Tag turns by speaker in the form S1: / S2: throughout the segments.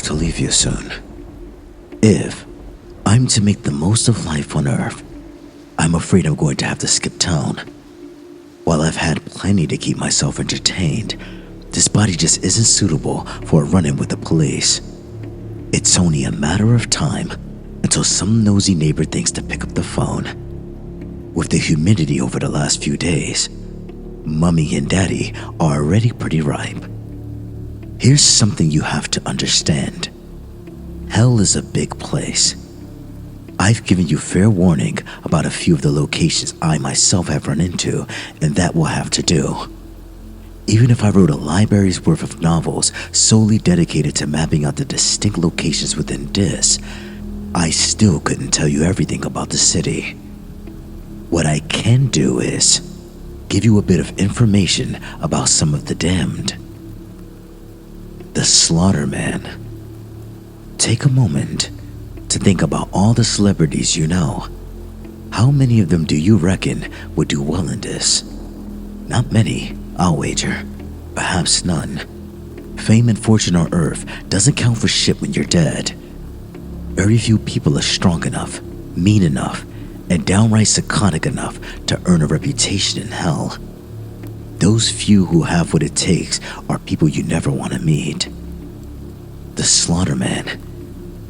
S1: to leave you soon. If I'm to make the most of life on Earth, I'm afraid I'm going to have to skip town. While I've had plenty to keep myself entertained, this body just isn't suitable for a run-in with the police. It's only a matter of time until some nosy neighbor thinks to pick up the phone. With the humidity over the last few days, Mummy and Daddy are already pretty ripe. Here's something you have to understand. Hell is a big place. I've given you fair warning about a few of the locations I myself have run into, and that will have to do. Even if I wrote a library's worth of novels solely dedicated to mapping out the distinct locations within this, I still couldn't tell you everything about the city. What I can do is give you a bit of information about some of the damned. The Slaughterman. Take a moment to think about all the celebrities you know. How many of them do you reckon would do well in this? Not many, I'll wager. Perhaps none. Fame and fortune on Earth doesn't count for shit when you're dead. Very few people are strong enough, mean enough, and downright psychotic enough to earn a reputation in hell. Those few who have what it takes are people you never want to meet. The Slaughterman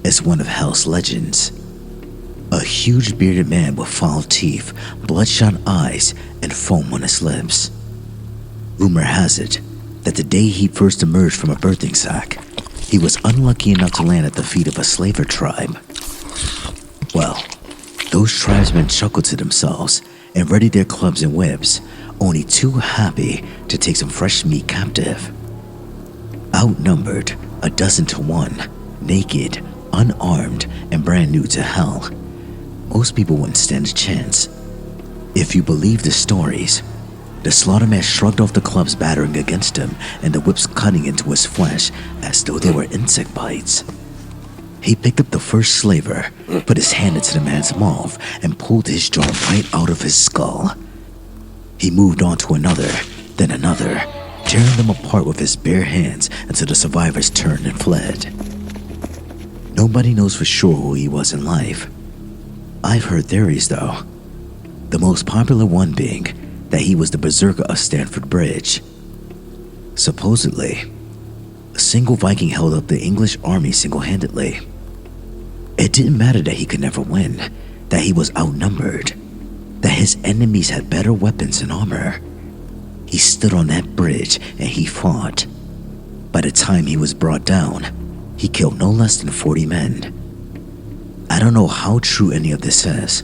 S1: is one of hell's legends. A huge bearded man with foul teeth, bloodshot eyes, and foam on his lips. Rumor has it that the day he first emerged from a birthing sack, he was unlucky enough to land at the feet of a slaver tribe. Well, those tribesmen chuckled to themselves and readied their clubs and whips, only too happy to take some fresh meat captive. Outnumbered 12 to 1, naked, unarmed, and brand new to hell, most people wouldn't stand a chance. If you believe the stories, the Slaughterman shrugged off the clubs battering against him and the whips cutting into his flesh as though they were insect bites. He picked up the first slaver, put his hand into the man's mouth, and pulled his jaw right out of his skull. He moved on to another, then another, tearing them apart with his bare hands until the survivors turned and fled. Nobody knows for sure who he was in life. I've heard theories though. The most popular one being that he was the berserker of Stamford Bridge. Supposedly, a single Viking held up the English army single-handedly. It didn't matter that he could never win, that he was outnumbered, that his enemies had better weapons and armor. He stood on that bridge and he fought. By the time he was brought down, he killed no less than 40 men. I don't know how true any of this is.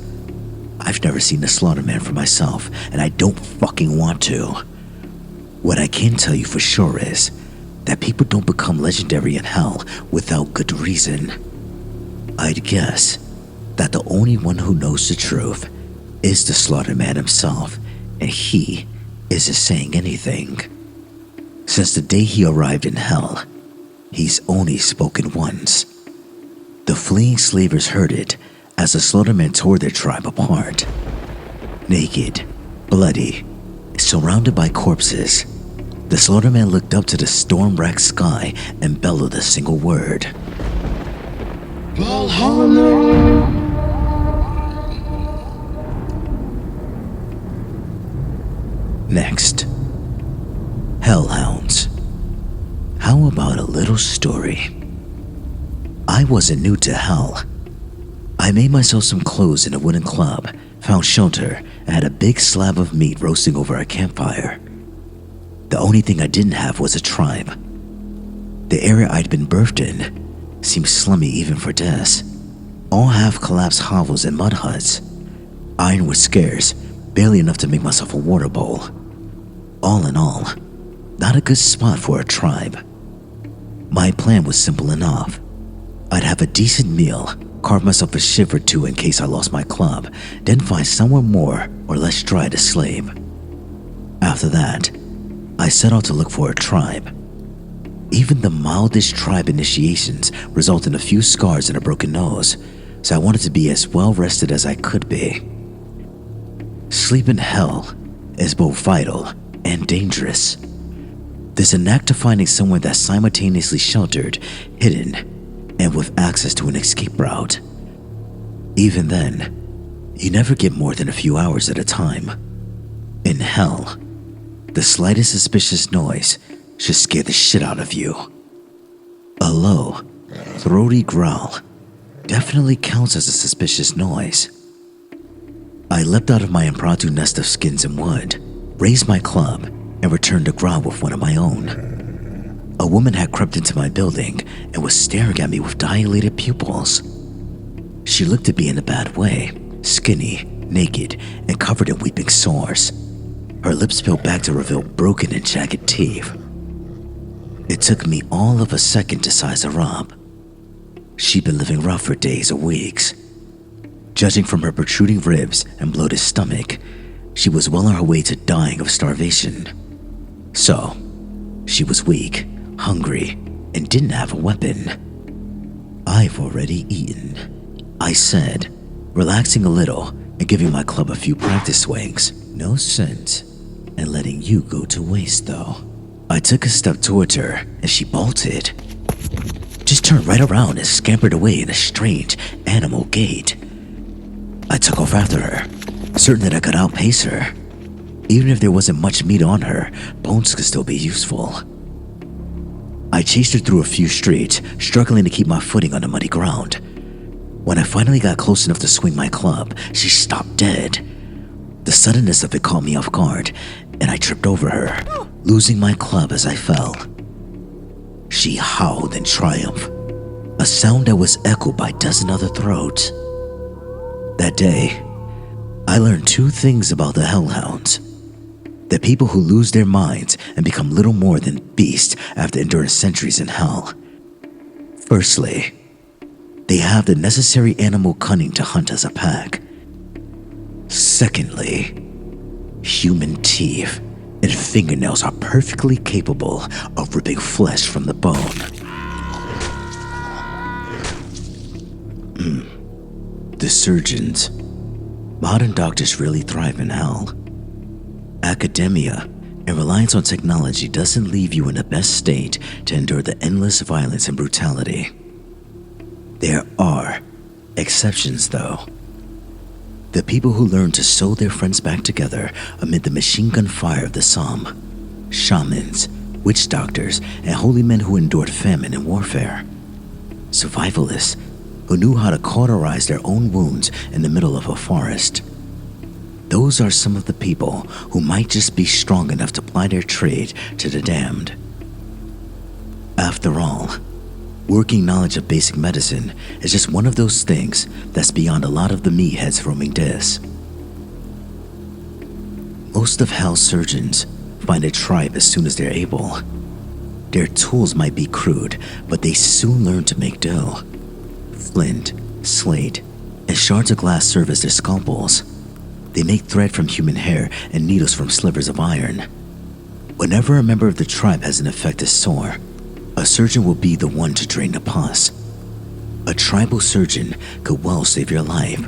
S1: I've never seen the Slaughterman for myself, and I don't fucking want to. What I can tell you for sure is that people don't become legendary in hell without good reason. I'd guess that the only one who knows the truth is the Slaughterman himself, and he isn't saying anything. Since the day he arrived in hell, he's only spoken once. The fleeing slavers heard it as the Slaughterman tore their tribe apart. Naked, bloody, surrounded by corpses, the Slaughterman looked up to the storm-racked sky and bellowed a single word. Valhalla! Next, Hellhounds. How about a little story? I wasn't new to hell. I made myself some clothes in a wooden club, found shelter, and had a big slab of meat roasting over a campfire. The only thing I didn't have was a tribe. The area I'd been birthed in seemed slummy even for this. All half-collapsed hovels and mud huts. Iron was scarce, barely enough to make myself a water bowl. All in all, not a good spot for a tribe. My plan was simple enough. I'd have a decent meal, carve myself a shiv or two in case I lost my club, then find somewhere more or less dry to sleep. After that, I set out to look for a tribe. Even the mildest tribe initiations result in a few scars and a broken nose, so I wanted to be as well rested as I could be. Sleep in hell is both vital and dangerous. There's an act of finding somewhere that's simultaneously sheltered, hidden, and with access to an escape route. Even then, you never get more than a few hours at a time. In hell, the slightest suspicious noise should scare the shit out of you. A low, throaty growl definitely counts as a suspicious noise. I leapt out of my impromptu nest of skins and wood, raised my club, and returned to growl with one of my own. A woman had crept into my building and was staring at me with dilated pupils. She looked at me in a bad way, skinny, naked, and covered in weeping sores. Her lips peeled back to reveal broken and jagged teeth. It took me all of a second to size her up. She'd been living rough for days or weeks. Judging from her protruding ribs and bloated stomach, she was well on her way to dying of starvation. So, she was weak, hungry, and didn't have a weapon. "I've already eaten," I said, relaxing a little and giving my club a few practice swings. "No sense in letting you go to waste, though." I took a step towards her and she bolted. Just turned right around and scampered away in a strange animal gait. I took off after her, certain that I could outpace her. Even if there wasn't much meat on her, bones could still be useful. I chased her through a few streets, struggling to keep my footing on the muddy ground. When I finally got close enough to swing my club, she stopped dead. The suddenness of it caught me off guard, and I tripped over her, losing my club as I fell. She howled in triumph, a sound that was echoed by a dozen other throats. That day, I learned two things about the hellhounds. The people who lose their minds and become little more than beasts after enduring centuries in hell. Firstly, they have the necessary animal cunning to hunt as a pack. Secondly, human teeth and fingernails are perfectly capable of ripping flesh from the bone. The surgeons. Modern doctors really thrive in hell. Academia and reliance on technology doesn't leave you in the best state to endure the endless violence and brutality. There are exceptions, though. The people who learn to sew their friends back together amid the machine gun fire of the Somme. Shamans, witch doctors, and holy men who endured famine and warfare. Survivalists who knew how to cauterize their own wounds in the middle of a forest. Those are some of the people who might just be strong enough to ply their trade to the damned. After all, working knowledge of basic medicine is just one of those things that's beyond a lot of the meatheads roaming this. Most of hell's surgeons find a tribe as soon as they're able. Their tools might be crude, but they soon learn to make do. Flint, slate, and shards of glass serve as their scalpels. They make thread from human hair and needles from slivers of iron. Whenever a member of the tribe has an infected sore, a surgeon will be the one to drain the pus. A tribal surgeon could well save your life,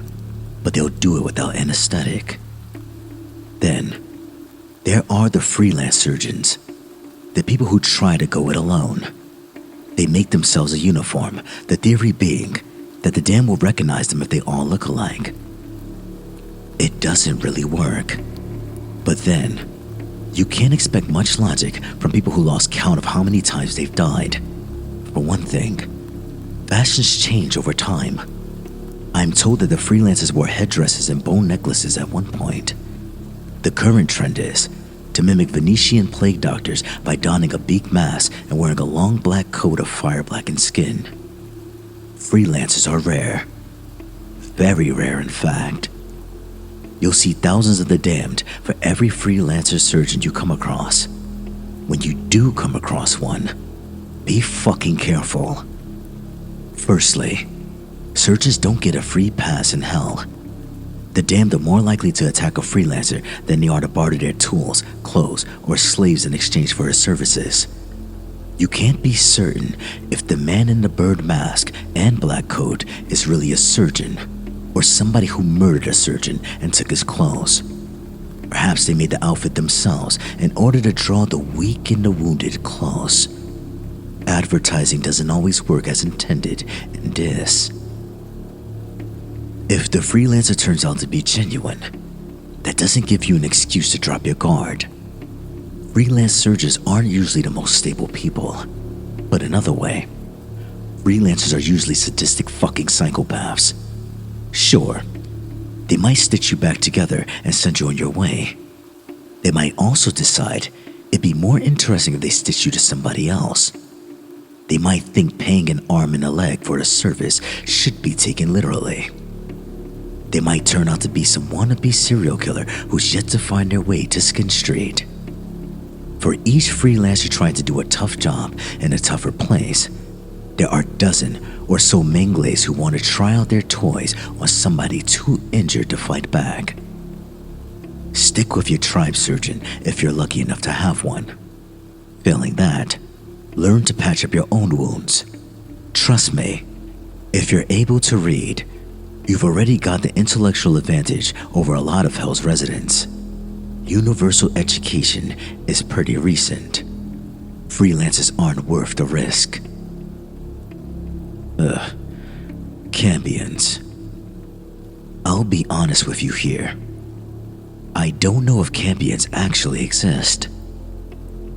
S1: but they'll do it without anesthetic. Then, there are the freelance surgeons, the people who try to go it alone. They make themselves a uniform, the theory being that the damned will recognize them if they all look alike. It doesn't really work. But then, you can't expect much logic from people who lost count of how many times they've died. For one thing, fashions change over time. I'm told that the freelancers wore headdresses and bone necklaces at one point. The current trend is to mimic Venetian plague doctors by donning a beak mask and wearing a long black coat of fire-blackened skin. Freelancers are rare. Very rare, in fact. You'll see thousands of the damned for every freelancer surgeon you come across. When you do come across one, be fucking careful. Firstly, surgeons don't get a free pass in hell. The damned are more likely to attack a freelancer than they are to barter their tools, clothes, or slaves in exchange for his services. You can't be certain if the man in the bird mask and black coat is really a surgeon, or somebody who murdered a surgeon and took his clothes. Perhaps they made the outfit themselves in order to draw the weak and the wounded close. Advertising doesn't always work as intended in this. If the freelancer turns out to be genuine, that doesn't give you an excuse to drop your guard. Freelance searchers aren't usually the most stable people, but another way, freelancers are usually sadistic fucking psychopaths. Sure, they might stitch you back together and send you on your way. They might also decide it'd be more interesting if they stitched you to somebody else. They might think paying an arm and a leg for a service should be taken literally. They might turn out to be some wannabe serial killer who's yet to find their way to Skin Street. For each freelancer trying to do a tough job in a tougher place, there are a dozen or so Mengles who want to try out their toys on somebody too injured to fight back. Stick with your tribe surgeon if you're lucky enough to have one. Failing that, learn to patch up your own wounds. Trust me, if you're able to read, you've already got the intellectual advantage over a lot of Hell's residents. Universal education is pretty recent. Freelancers aren't worth the risk. Cambions. I'll be honest with you here. I don't know if Cambions actually exist.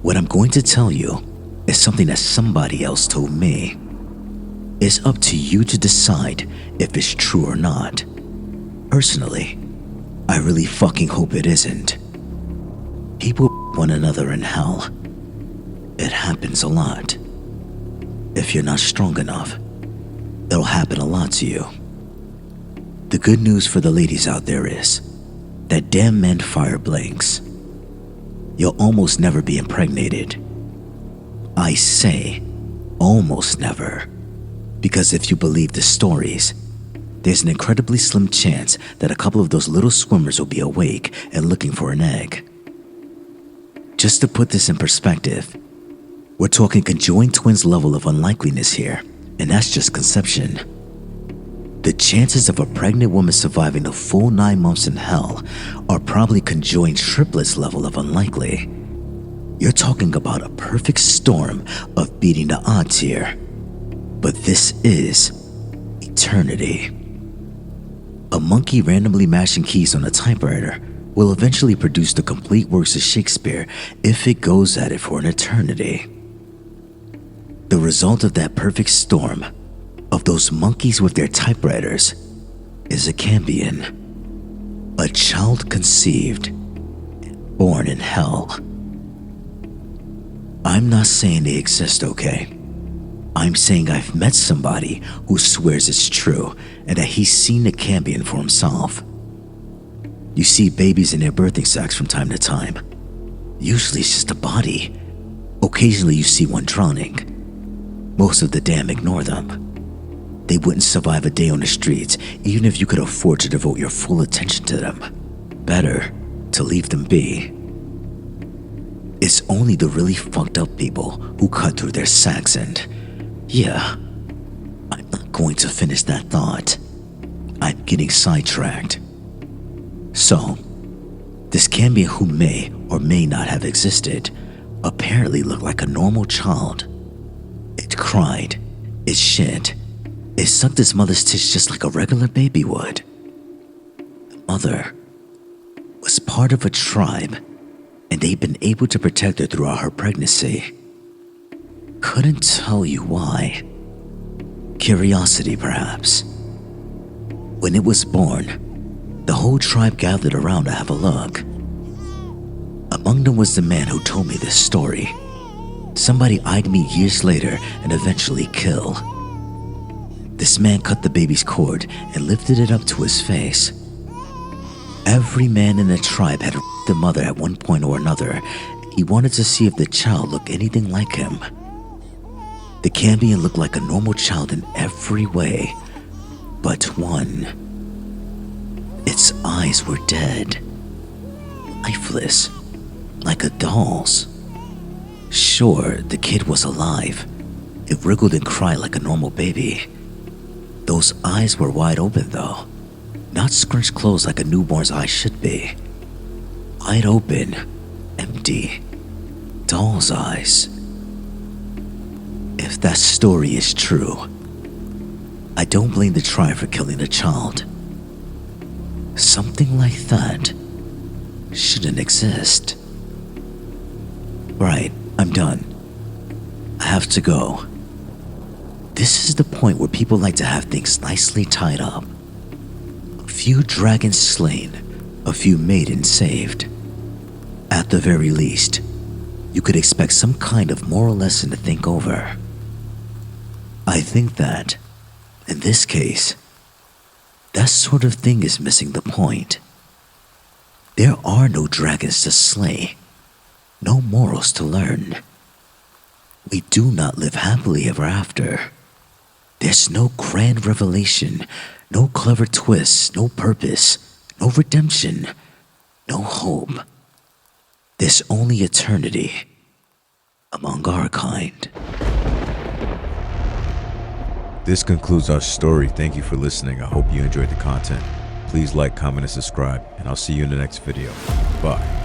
S1: What I'm going to tell you is something that somebody else told me. It's up to you to decide if it's true or not. Personally, I really fucking hope it isn't. People one another in hell. It happens a lot. If you're not strong enough, it'll happen a lot to you. The good news for the ladies out there is that damn men fire blanks. You'll almost never be impregnated. I say almost never, because if you believe the stories, there's an incredibly slim chance that a couple of those little swimmers will be awake and looking for an egg. Just to put this in perspective, we're talking conjoined twins level of unlikeliness here, and that's just conception. The chances of a pregnant woman surviving the full 9 months in hell are probably conjoined triplets level of unlikely. You're talking about a perfect storm of beating the odds here. But this is eternity. A monkey randomly mashing keys on a typewriter will eventually produce the complete works of Shakespeare if it goes at it for an eternity. The result of that perfect storm, of those monkeys with their typewriters, is a Cambion. A child conceived, born in hell. I'm not saying they exist, okay? I'm saying I've met somebody who swears it's true and that he's seen a Cambion for himself. You see babies in their birthing sacks from time to time. Usually it's just a body. Occasionally you see one drowning. Most of the damn ignore them. They wouldn't survive a day on the streets even if you could afford to devote your full attention to them. Better to leave them be. It's only the really fucked up people who cut through their sacks and... yeah, I'm not going to finish that thought. I'm getting sidetracked. So, this Cambion who may or may not have existed apparently looked like a normal child. It cried, it shit, it sucked its mother's tits just like a regular baby would. The mother was part of a tribe, and they'd been able to protect her throughout her pregnancy. Couldn't tell you why. Curiosity, perhaps. When it was born, the whole tribe gathered around to have a look. Among them was the man who told me this story. Somebody eyed me years later and eventually killed. This man cut the baby's cord and lifted it up to his face. Every man in the tribe had raped the mother at one point or another. He wanted to see if the child looked anything like him. The Cambion looked like a normal child in every way, but one. Its eyes were dead, lifeless, like a doll's. Sure, the kid was alive. It wriggled and cried like a normal baby. Those eyes were wide open though, not scrunched closed like a newborn's eyes should be. Wide open, empty, doll's eyes. It If that story is true, I don't blame the tribe for killing a child. Something like that shouldn't exist. Right, I'm done. I have to go. This is the point where people like to have things nicely tied up. A few dragons slain, a few maidens saved. At the very least, you could expect some kind of moral lesson to think over. I think that, in this case, that sort of thing is missing the point. There are no dragons to slay, no morals to learn. We do not live happily ever after. There's no grand revelation, no clever twists, no purpose, no redemption, no hope. There's only eternity among our kind.
S2: This concludes our story. Thank you for listening. I hope you enjoyed the content. Please like, comment, and subscribe, and I'll see you in the next video. Bye.